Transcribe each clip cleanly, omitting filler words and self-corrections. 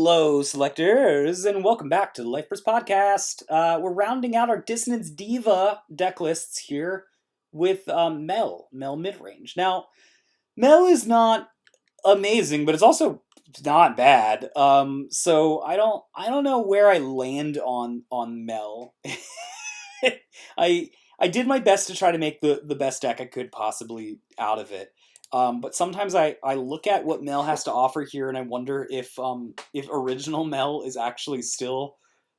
Hello, selectors, and welcome back to the Life First Podcast. We're rounding out our Dissonance Diva deck lists here with Mel Midrange. Now, Mel is not amazing, but it's also not bad. So I don't know where I land on Mel. I I did my best to try to make the best deck I could possibly out of it. But sometimes I look at what Mel has to offer here, and I wonder if original Mel is actually still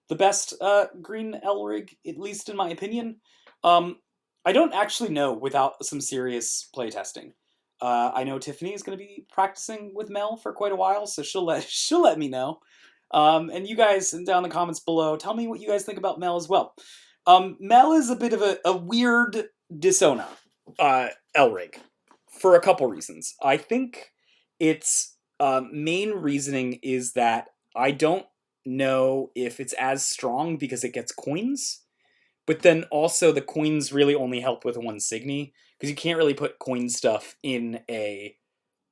the best green Elrig, at least in my opinion. Um, I don't actually know without some serious playtesting. I know Tiffany is going to be practicing with Mel for quite a while, so she'll let me know. And you guys down in the comments below, tell me what you guys think about Mel as well. Mel is a bit of a weird Disona Elrig for a couple reasons. I think its main reasoning is that I don't know if it's as strong because it gets coins, but then also the coins really only help with one Signy because you can't really put coin stuff in a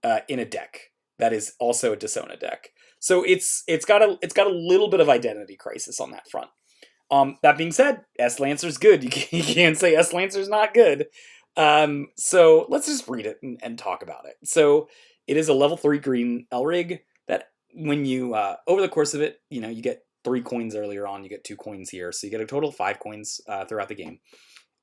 deck that is also a Disona deck. So it's got a little bit of identity crisis on that front. That being said, S Lancer's good. You can't say S Lancer's not good. So let's just read it and talk about it. So it is a level 3 green Elrig that when you, over the course of it, you get 3 coins earlier on, you get 2 coins here. So you get a total of 5 coins throughout the game.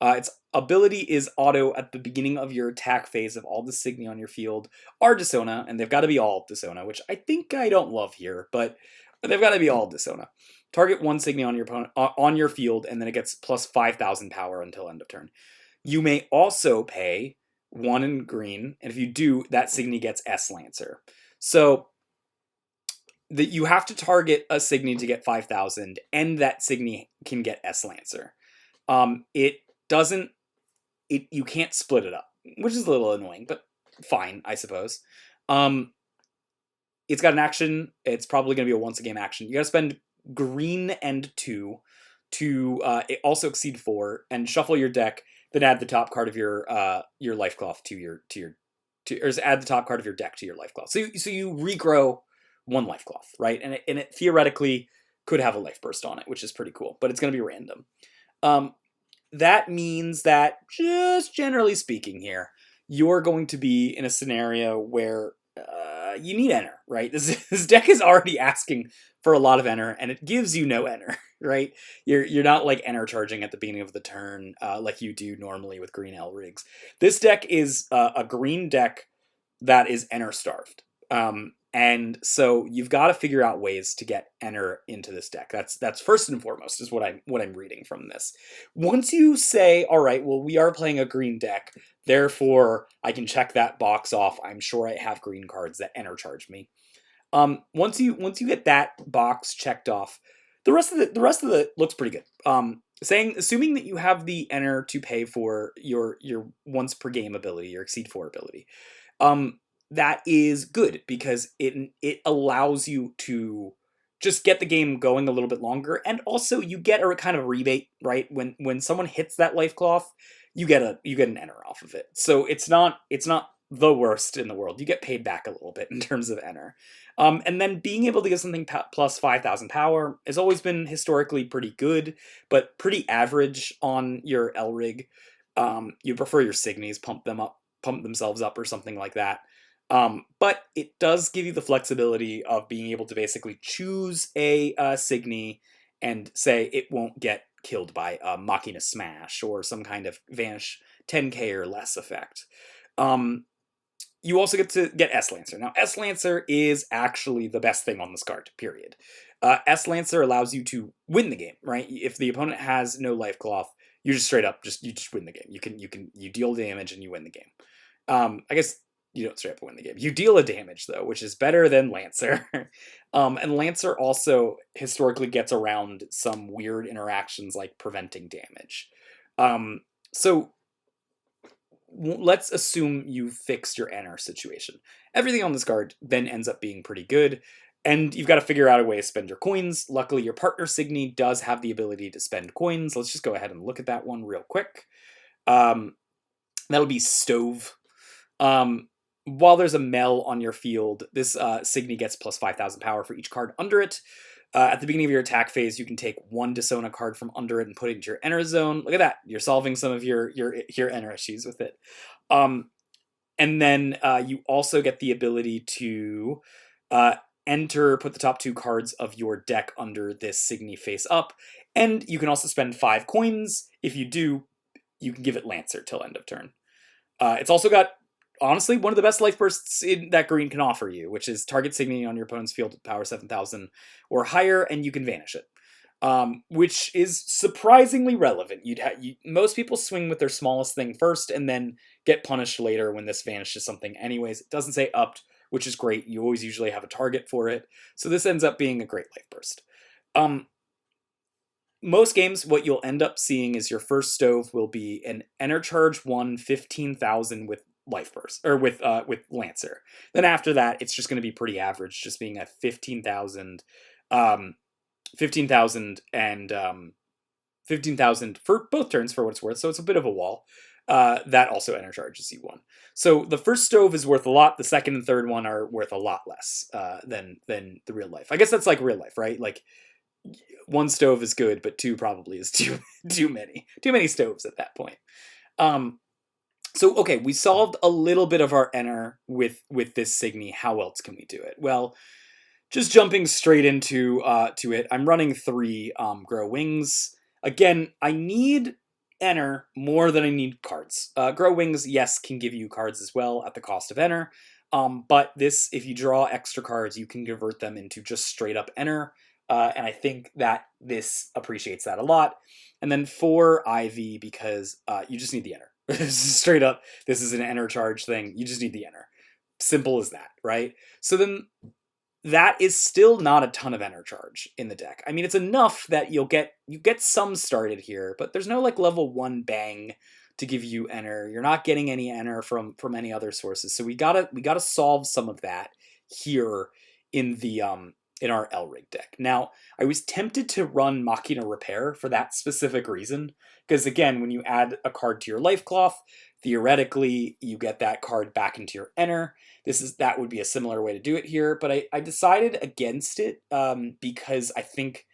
Its ability is auto at the beginning of your attack phase of all the Signy on your field are Disona, and they've got to be all Disona, which I think I don't love here, but they've got to be all Disona. Target one Signy on your opponent on your field, and then it gets plus 5,000 power until end of turn. You may also pay 1 in green, and if you do, that Signy gets S Lancer. So you have to target a Signy to get 5,000, and that Signy can get S Lancer. It doesn't. You can't split it up, which is a little annoying, but fine, I suppose. It's got an action. It's probably going to be a once a game action. You got to spend green and 2 to also exceed 4 and shuffle your deck. Then add the top card of your life cloth or add the top card of your deck to your life cloth. So you regrow 1 life cloth, right? And it theoretically could have a life burst on it, which is pretty cool, but it's going to be random. That means that, just generally speaking here, you're going to be in a scenario where you need enter, right? This deck is already asking for a lot of enter, and it gives you no enter, right? You're not like enter charging at the beginning of the turn like you do normally with green Elrigs. This deck is a green deck that is enter starved. And so you've got to figure out ways to get enter into this deck. That's first and foremost is what I'm reading from this. Once you say, all right, well, we are playing a green deck, therefore I can check that box off. I'm sure I have green cards that enter charge me. Once you get that box checked off, the rest of it looks pretty good. Assuming that you have the enter to pay for your once per game ability, your exceed 4 ability. That is good because it allows you to just get the game going a little bit longer, and also you get a kind of rebate, right? When someone hits that life cloth, you get an enter off of it. So it's not the worst in the world. You get paid back a little bit in terms of enter. And then being able to get something plus 5,000 power has always been historically pretty good, but pretty average on your Elrig. You prefer your Signies pump themselves up or something like that. But it does give you the flexibility of being able to basically choose a Signy and say it won't get killed by a Machina Smash or some kind of Vanish 10k or less effect. You also get to get S Lancer. Now, S Lancer is actually the best thing on this card, period. S Lancer allows you to win the game, right? If the opponent has no life cloth, you just straight up you just win the game. You deal damage and you win the game. I guess you don't straight up win the game. You deal a damage, though, which is better than Lancer. And Lancer also historically gets around some weird interactions like preventing damage. So let's assume you fixed your enter situation. Everything on this card then ends up being pretty good, and you've got to figure out a way to spend your coins. Luckily, your partner Signy does have the ability to spend coins. Let's just go ahead and look at that one real quick. That'll be Stove. while there's a Mel on your field, this Signy gets plus 5,000 power for each card under it. At the beginning of your attack phase, you can take one Disona card from under it and put it into your enter zone. Look at that. You're solving some of your enter issues with it. And then you also get the ability to put the top 2 cards of your deck under this Signy face up. And you can also spend 5 coins. If you do, you can give it Lancer till end of turn. It's also got, honestly, one of the best life bursts that green can offer you, which is target Signy on your opponent's field with power 7,000 or higher, and you can vanish it. Which is surprisingly relevant. Most people swing with their smallest thing first and then get punished later when this vanishes something anyways. It doesn't say upped, which is great. You always usually have a target for it. So this ends up being a great life burst. Most games, what you'll end up seeing is your first stove will be an Enter Charge 1 15,000 with life burst, or with Lancer. Then after that, it's just going to be pretty average, just being a 15,000 15,000 and 15,000 for both turns for what it's worth, so it's a bit of a wall. That also enter charges you one. So the first stove is worth a lot, the second and third one are worth a lot less than the real life. I guess that's like real life, right? Like, one stove is good, but 2 probably is too many. Too many stoves at that point. So, okay, we solved a little bit of our enter with this Signy. How else can we do it? Well, just jumping straight into to it, I'm running 3 Grow Wings. Again, I need enter more than I need cards. Grow Wings, yes, can give you cards as well at the cost of enter. But this, if you draw extra cards, you can convert them into just straight up enter. And I think that this appreciates that a lot. And then 4 Ivy, because you just need the enter. Straight up, this is an enter charge thing. You just need the enter. Simple as that, right? So then that is still not a ton of enter charge in the deck. I mean, it's enough that you get some started here, but there's no like level 1 bang to give you enter. You're not getting any enter from any other sources. So we gotta solve some of that here in the in our Elrig deck. Now, I was tempted to run Machina Repair for that specific reason, because again, when you add a card to your life cloth, theoretically you get that card back into your enter. That would be a similar way to do it here, but I decided against it because I think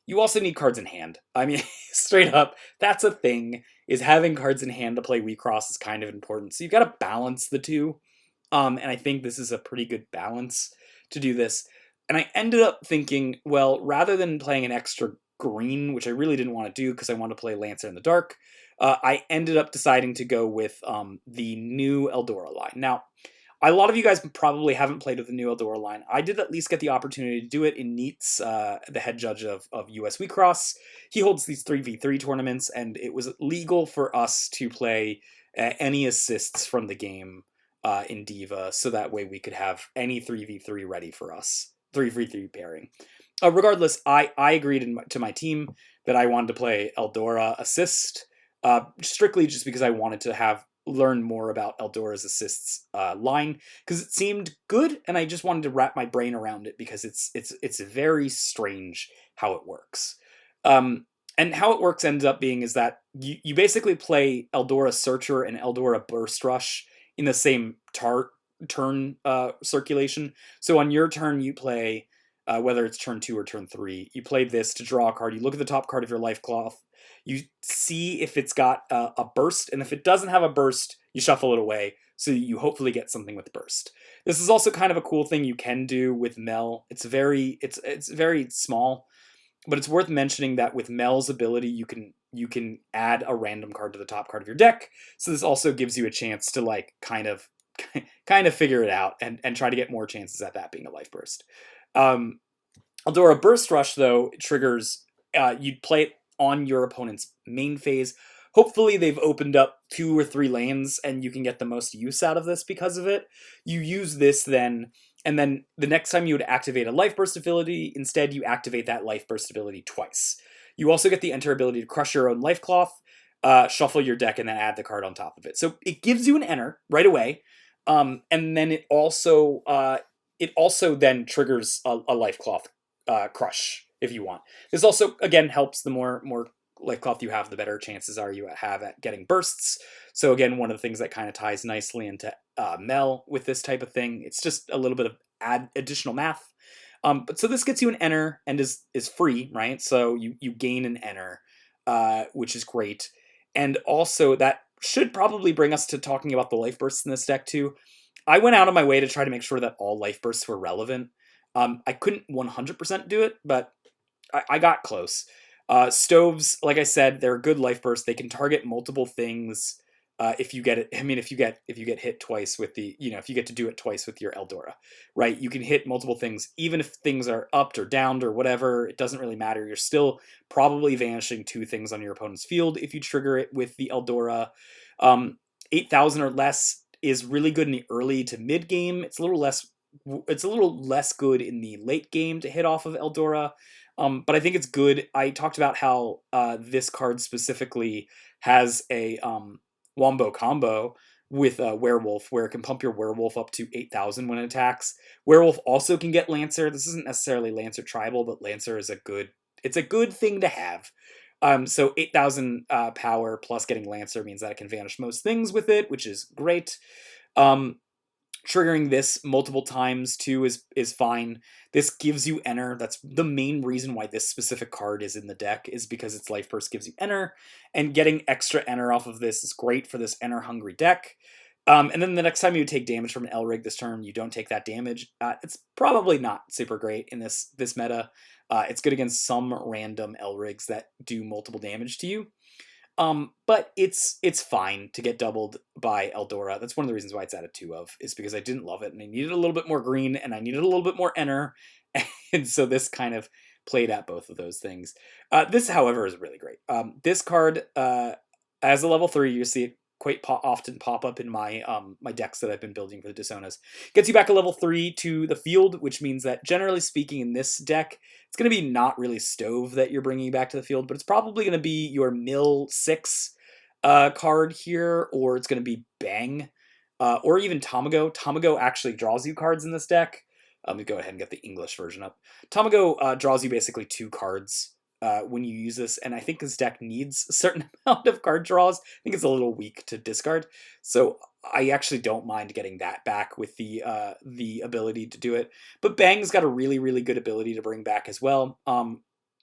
you also need cards in hand. I mean, straight up, that's a thing, is having cards in hand to play Wixoss is kind of important. So you've got to balance the two, and I think this is a pretty good balance to do this. And I ended up thinking, well, rather than playing an extra green, which I really didn't want to do because I wanted to play Lancer in the dark, I ended up deciding to go with the new Eldora line. Now, a lot of you guys probably haven't played with the new Eldora line. I did at least get the opportunity to do it in Neats, the head judge of US Wecross. He holds these 3v3 tournaments, and it was legal for us to play any assists from the game in Diva, so that way we could have any 3v3 ready for us. 3v3 pairing. Regardless, I agreed to my team that I wanted to play Eldora assist, strictly just because I wanted to learn more about Eldora's assists line, because it seemed good, and I just wanted to wrap my brain around it because it's very strange how it works. And how it works ends up being is that you basically play Eldora Searcher and Eldora Burst Rush in the same turn circulation. So on your turn, you play, whether it's turn 2 or turn 3, you play this to draw a card. You look at the top card of your life cloth. You see if it's got a burst, and if it doesn't have a burst, you shuffle it away, so you hopefully get something with burst. This is also kind of a cool thing you can do with Mel. It's very small, but it's worth mentioning that with Mel's ability, you can add a random card to the top card of your deck. So this also gives you a chance to like kind of figure it out and try to get more chances at that being a life burst. Eldora Burst Rush, though, triggers, you'd play it on your opponent's main phase. Hopefully they've opened up 2 or 3 lanes and you can get the most use out of this because of it. You use this then, and then the next time you would activate a life burst ability, instead you activate that life burst ability twice. You also get the enter ability to crush your own life cloth, shuffle your deck, and then add the card on top of it. So it gives you an enter right away. And then it also then triggers a life cloth crush if you want. This also again helps the more life cloth you have, the better chances are you have at getting bursts. So again, one of the things that kind of ties nicely into Mel with this type of thing. It's just a little bit of additional math. But so this gets you an enter and is free, right? So you gain an enter, which is great. And also that should probably bring us to talking about the life bursts in this deck too. I went out of my way to try to make sure that all life bursts were relevant. I couldn't 100% do it, but I got close. Stoves, like I said, they're a good life burst. They can target multiple things. If you get it, I mean, if you get hit twice with the, if you get to do it twice with your Eldora, right? You can hit multiple things, even if things are upped or downed or whatever. It doesn't really matter. You're still probably vanishing 2 things on your opponent's field if you trigger it with the Eldora. 8,000 or less is really good in the early to mid game. It's a little less good in the late game to hit off of Eldora. But I think it's good. I talked about how this card specifically has a Wombo combo with Werewolf, where it can pump your Werewolf up to 8,000 when it attacks. Werewolf also can get Lancer. This isn't necessarily Lancer Tribal, but Lancer is a good thing to have. So 8,000 power plus getting Lancer means that it can vanish most things with it, which is great. Triggering this multiple times too is fine. This gives you enter. That's the main reason why this specific card is in the deck, is because its life burst gives you enter, and getting extra enter off of this is great for this enter hungry deck. And then the next time you take damage from an Elrig this turn, you don't take that damage. It's probably not super great in this meta. It's good against some random Elrigs that do multiple damage to you. But it's fine to get doubled by Eldora. That's one of the reasons why it's at a 2 of, is because I didn't love it, and I needed a little bit more green, and I needed a little bit more enter, and so this kind of played at both of those things. This, however, is really great. This card, as a level 3, you see it quite often pop up in my my decks that I've been building for the Disonas. Gets you back a level 3 to the field, which means that generally speaking in this deck, it's going to be not really Stove that you're bringing back to the field, but it's probably going to be your Mill 6 card here, or it's going to be Bang, or even Tamago. Tamago actually draws you cards in this deck. Let me go ahead and get the English version up. Tamago draws you basically 2 cards when you use this, and I think this deck needs a certain amount of card draws. I think it's a little weak to discard, so I actually don't mind getting that back with the ability to do it. But Bang's got a really, really good ability to bring back as well.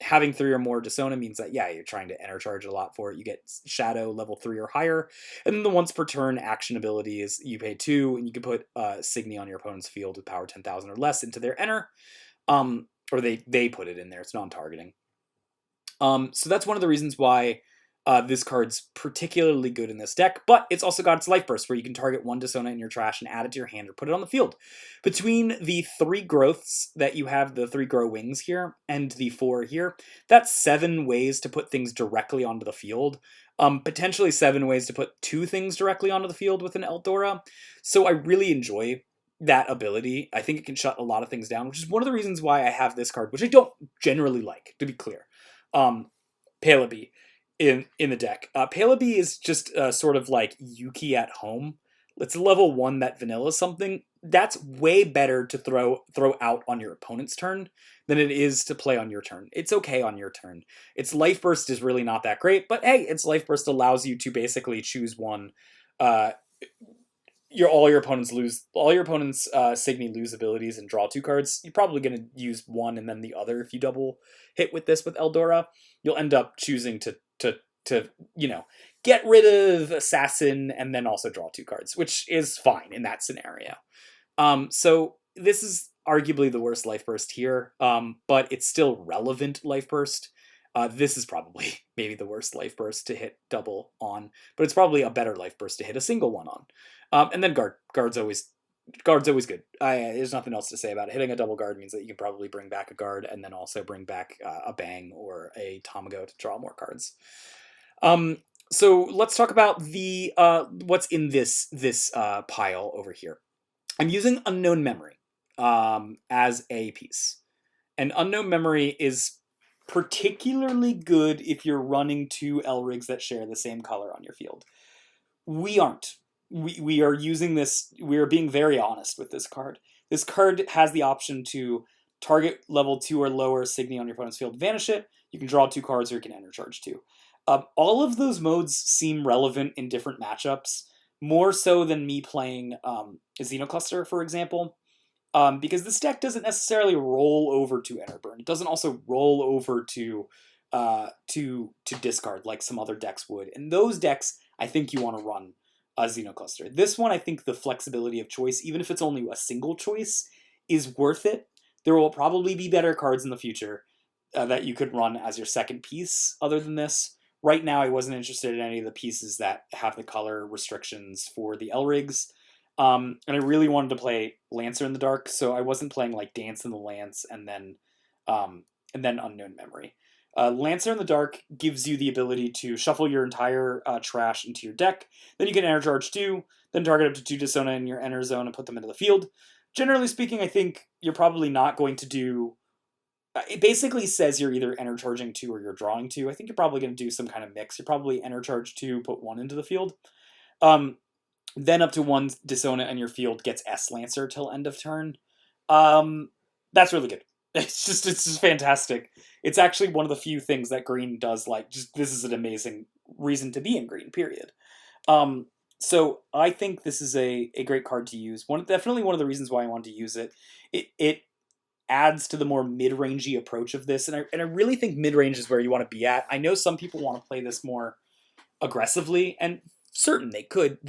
Having 3 or more Disona means that, yeah, you're trying to enter charge a lot for it. You get Shadow level 3 or higher, and then the once per turn action ability is you pay 2, and you can put Signy on your opponent's field with power 10,000 or less into their enter, or they put it in there. It's non-targeting. So that's one of the reasons why this card's particularly good in this deck, but it's also got its life burst, where you can target 1 Disona in your trash and add it to your hand or put it on the field. Between the 3 growths that you have, the 3 grow wings here, and the 4 here, that's 7 ways to put things directly onto the field. Potentially 7 ways to put 2 things directly onto the field with an Eldora. So I really enjoy that ability. I think it can shut a lot of things down, which is one of the reasons why I have this card, which I don't generally like, to be clear. Palabi in the deck. Palabi is just sort of like Yuki at home. It's a level 1 that vanilla something. That's way better to throw out on your opponent's turn than it is to play on your turn. It's okay on your turn. Its life burst is really not that great, but hey, its life burst allows you to basically choose one. All your opponents Signy lose abilities and draw 2 cards. You're probably going to use one and then the other. If you double hit with this with Eldora, you'll end up choosing to get rid of Assassin and then also draw 2 cards, which is fine in that scenario. So this is arguably the worst life burst here, but it's still relevant life burst. This is probably maybe the worst life burst to hit double on, but it's probably a better life burst to hit a single one on. And then guard's always good. There's nothing else to say about it. Hitting a double guard means that you can probably bring back a guard and then also bring back a Bang or a Tamago to draw more cards. So let's talk about the what's in this pile over here. I'm using Unknown Memory as a piece. And Unknown Memory is particularly good if you're running 2 Elrigs that share the same color on your field. We aren't. We are using this, we are being very honest with this card. This card has the option to target level 2 or lower Signy on your opponent's field, vanish it, you can draw 2 cards, or you can enter charge 2. All of those modes seem relevant in different matchups, more so than me playing a Xenocluster, for example. Because this deck doesn't necessarily roll over to Enterburn. It doesn't also roll over to discard like some other decks would. And those decks, I think you want to run a Xenocluster. This one, I think the flexibility of choice, even if it's only a single choice, is worth it. There will probably be better cards in the future that you could run as your second piece other than this. Right now, I wasn't interested in any of the pieces that have the color restrictions for the Elrigs. And I really wanted to play Lancer in the Dark, so I wasn't playing like Dance in the Lance and then Unknown Memory. Lancer in the Dark gives you the ability to shuffle your entire trash into your deck. Then you can enter charge 2, then target up to 2 Disona in your enter zone and put them into the field. Generally speaking, I think you're probably not going to do... It basically says you're either enter charging 2 or you're drawing 2. I think you're probably going to do some kind of mix. You're probably enter charge 2, put 1 into the field. Then up to 1 Disona in your field gets S Lancer till end of turn. That's really good. It's just fantastic. It's actually one of the few things that green does like. Just this is an amazing reason to be in green. Period. So I think this is a great card to use. Definitely one of the reasons why I wanted to use it. It adds to the more mid-rangey approach of this, and I really think mid-range is where you want to be at. I know some people want to play this more aggressively, and they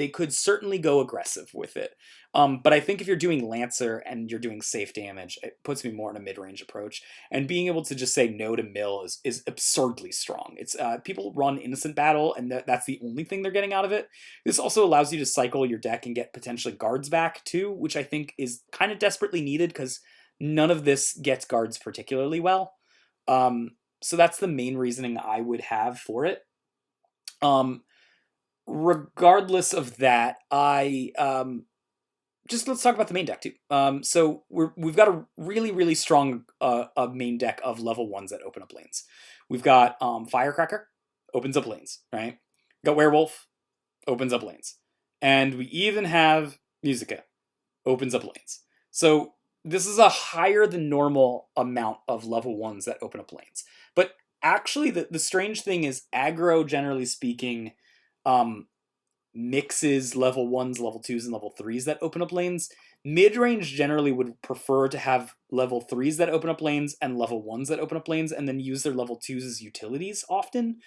could certainly go aggressive with it. But I think if you're doing Lancer and you're doing safe damage, it puts me more in a mid-range approach. And being able to just say no to mill is absurdly strong. It's people run Innocent Battle, and that's the only thing they're getting out of it. This also allows you to cycle your deck and get potentially guards back too, which I think is kind of desperately needed because none of this gets guards particularly well. So that's the main reasoning I would have for it. Regardless of that, just let's talk about the main deck too. So we've got a really strong a main deck of level 1s that open up lanes. We've got Firecracker, opens up lanes, right? We've got Werewolf, opens up lanes, and we even have Musica, opens up lanes. So this is a higher than normal amount of level 1s that open up lanes. But actually, the strange thing is aggro, generally speaking, mixes level 1s, level 2s, and level 3s that open up lanes. Mid-range generally would prefer to have level 3s that open up lanes and level 1s that open up lanes, and then use their level 2s as utilities often.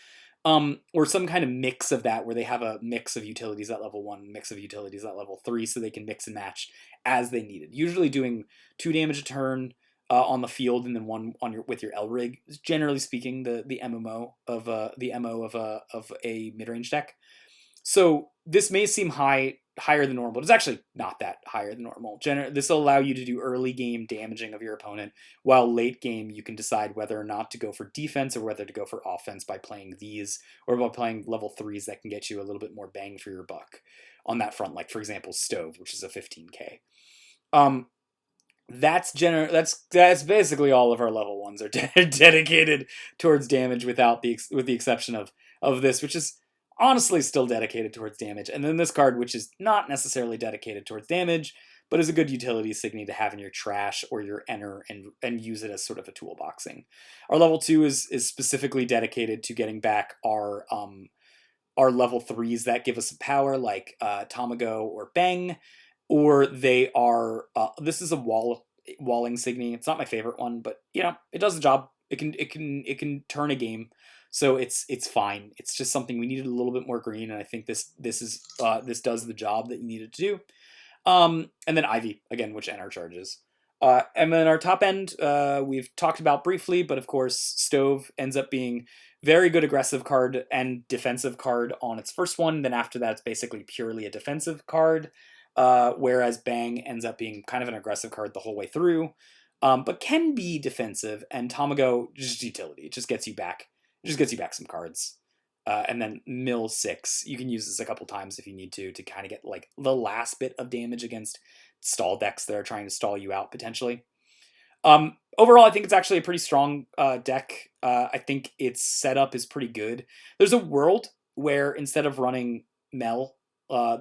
Or some kind of mix of that where they have a mix of utilities at level 1, mix of utilities at level 3, so they can mix and match as they need it. Usually doing 2 damage a turn on the field and then 1 on with your Elrig is generally speaking the MO of a mid-range deck. So this may seem higher than normal, but it's actually not that higher than normal. This will allow you to do early game damaging of your opponent, while late game you can decide whether or not to go for defense or whether to go for offense by playing these, or by playing level 3s that can get you a little bit more bang for your buck on that front, like for example Stove, which is a 15k. That's basically all of our level 1s are dedicated towards damage, with the exception of this, which is honestly still dedicated towards damage. And then this card, which is not necessarily dedicated towards damage, but is a good utility Signy to have in your trash or your enter and use it as sort of a toolboxing. Our level 2 is specifically dedicated to getting back our level 3s that give us some power, like Tamago or Bang, or they are this is a walling Signy. It's not my favorite one, but you know, it does the job. It can turn a game. So it's fine. It's just something we needed a little bit more green, and I think this does the job that you needed to do. And then Ivy again, which NR charges. And then our top end, we've talked about briefly, but of course Stove ends up being very good aggressive card and defensive card on its first one. Then after that, it's basically purely a defensive card. Whereas Bang ends up being kind of an aggressive card the whole way through, but can be defensive. And Tamago just utility. It just gets you back. It just gets you back some cards. And then Mill 6, you can use this a couple times if you need to kind of get like the last bit of damage against stall decks that are trying to stall you out potentially. Overall, I think it's actually a pretty strong deck. I think its setup is pretty good. There's a world where instead of running Mel,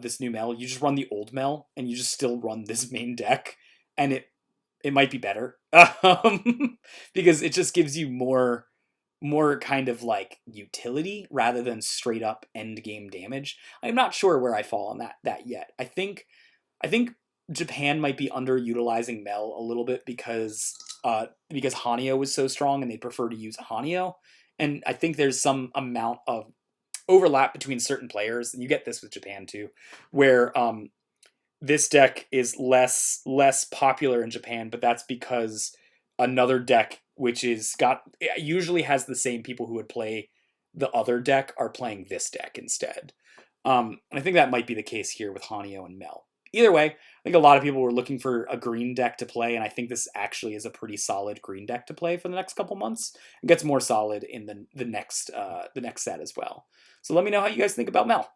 this new Mel, you just run the old Mel and you just still run this main deck, and it might be better because it just gives you more more kind of like utility rather than straight up end game damage. I'm not sure where I fall on that yet. I think Japan might be underutilizing Mel a little bit because Hanyo was so strong and they prefer to use Hanyo. And I think there's some amount of overlap between certain players, and you get this with Japan too, where this deck is less popular in Japan, but that's because another deck which is got usually has the same people who would play the other deck are playing this deck instead. And I think that might be the case here with Hanyo and Mel. Either way, I think a lot of people were looking for a green deck to play, and I think this actually is a pretty solid green deck to play for the next couple months. It gets more solid in the next set as well. So let me know how you guys think about Mel.